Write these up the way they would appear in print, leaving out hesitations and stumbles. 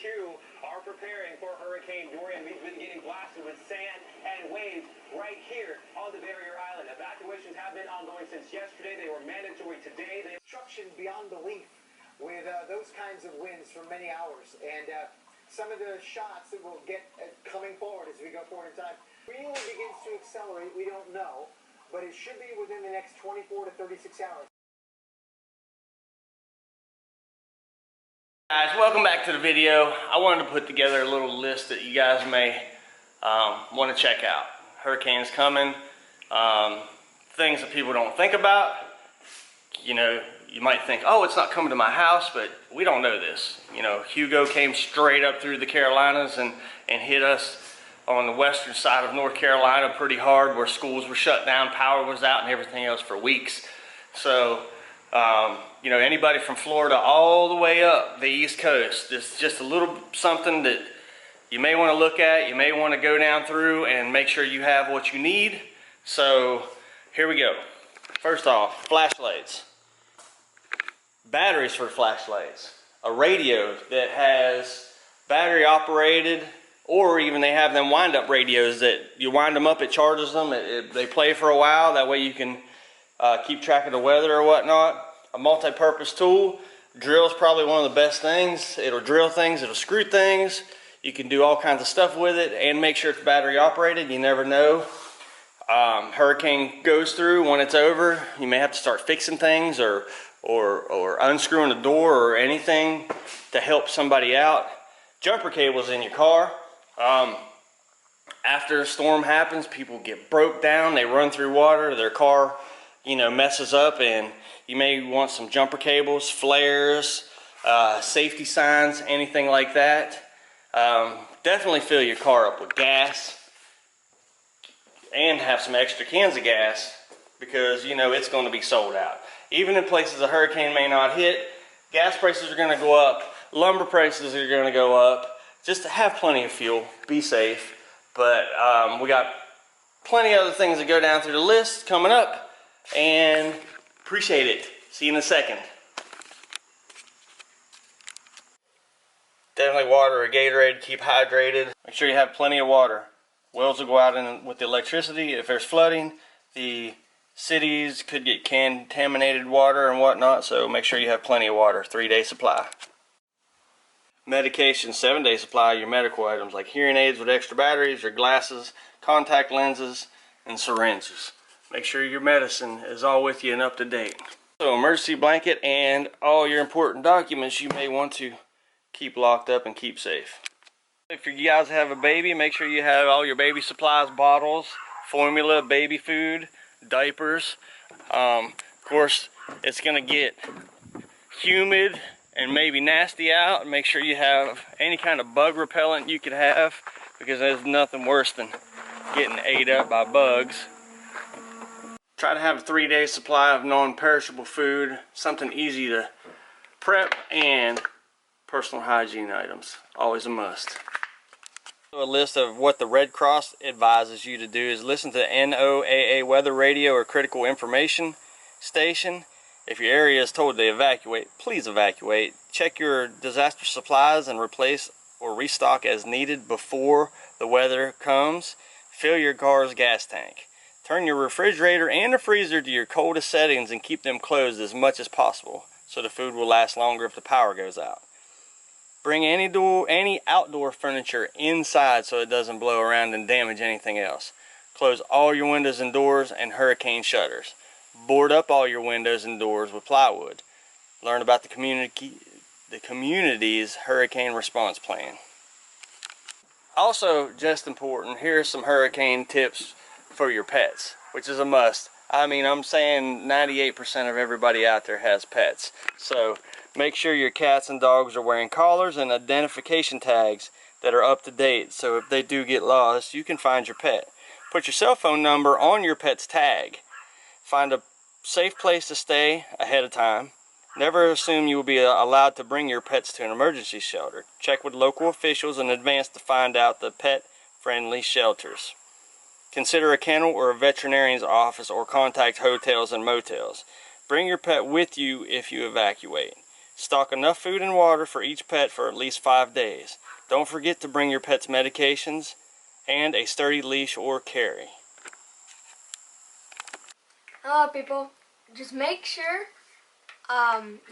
too are preparing for Hurricane Dorian. We've been getting blasted with sand and waves right here on the barrier island. Evacuations have been ongoing since yesterday. They were mandatory today. Destruction beyond belief with those kinds of winds for many hours. And some of the shots that we'll get coming forward as we go forward in time really begins to accelerate. We don't know, but it should be within the next 24 to 36 hours. Guys, welcome back to the video. I wanted to put together a little list that you guys may want to check out. Hurricanes coming, things that people don't think about. You know, you might think, oh, it's not coming to my house, but we don't know this. You know, Hugo came straight up through the Carolinas and hit us on the western side of North Carolina pretty hard, where schools were shut down, power was out, and everything else for weeks. So, you know, anybody from Florida all the way up the East Coast, this is just a little something that you may want to look at. You may want to go down through and make sure you have what you need. So, here we go. First off, flashlights. Batteries for flashlights. A radio that has battery operated, or even they have them wind up radios that you wind them up, it charges them, they play for a while. That way you can keep track of the weather or whatnot. A multi-purpose tool. Drill is probably one of the best things. It'll drill things, it'll screw things. You can do all kinds of stuff with it and make sure it's battery operated. You never know. Hurricane goes through, when it's over, you may have to start fixing things or unscrewing the door or anything to help somebody out. Jumper cables in your car. After a storm happens, people get broke down, they run through water, their car, you know, messes up, and you may want some jumper cables, flares, safety signs, anything like that. Definitely fill your car up with gas and have some extra cans of gas, because you know it's going to be sold out. Even in places a hurricane may not hit, gas prices are going to go up, lumber prices are going to go up. Just to have plenty of fuel, be safe. But we got plenty of other things that go down through the list coming up, and appreciate it. See you in a second. Definitely water or Gatorade, keep hydrated. Make sure you have plenty of water. Wells will go out in with the electricity. If there's flooding, the cities could get contaminated water and whatnot, so make sure you have plenty of water. 3-day supply. Medication, 7-day supply. Your medical items like hearing aids with extra batteries, your glasses, contact lenses, and syringes. Make sure your medicine is all with you and up to date. So, emergency blanket and all your important documents you may want to keep locked up and keep safe. If you guys have a baby, make sure you have all your baby supplies, bottles, formula, baby food, diapers. Of course, it's going to get humid and maybe nasty out. Make sure you have any kind of bug repellent you could have, because there's nothing worse than getting ate up by bugs. Try to have a 3-day supply of non-perishable food, something easy to prep, and personal hygiene items. Always a must. A list of what the Red Cross advises you to do is listen to NOAA weather radio or critical information station. If your area is told to evacuate, please evacuate. Check your disaster supplies and replace or restock as needed before the weather comes. Fill your car's gas tank. Turn your refrigerator and the freezer to your coldest settings and keep them closed as much as possible so the food will last longer if the power goes out. Bring any outdoor furniture inside so it doesn't blow around and damage anything else. Close all your windows and doors and hurricane shutters. Board up all your windows and doors with plywood. Learn about the community's hurricane response plan. Also, just important, here's some hurricane tips for your pets, which is a must. I mean, I'm saying 98% of everybody out there has pets. So make sure your cats and dogs are wearing collars and identification tags that are up to date, so if they do get lost, you can find your pet. Put your cell phone number on your pet's tag. Find a safe place to stay ahead of time. Never assume you will be allowed to bring your pets to an emergency shelter. Check with local officials in advance to find out the pet-friendly shelters. Consider a kennel or a veterinarian's office, or contact hotels and motels. Bring your pet with you if you evacuate. Stock enough food and water for each pet for at least 5 days. Don't forget to bring your pet's medications and a sturdy leash or carry. Hello people, just make sure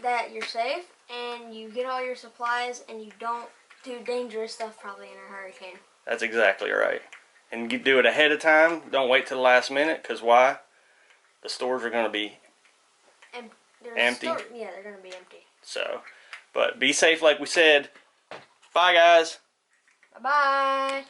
that you're safe and you get all your supplies and you don't do dangerous stuff probably in a hurricane. That's exactly right. And you do it ahead of time. Don't wait till the last minute, because why? The stores are going to be empty. Yeah, they're going to be empty. So, but be safe like we said. Bye guys. Bye-bye.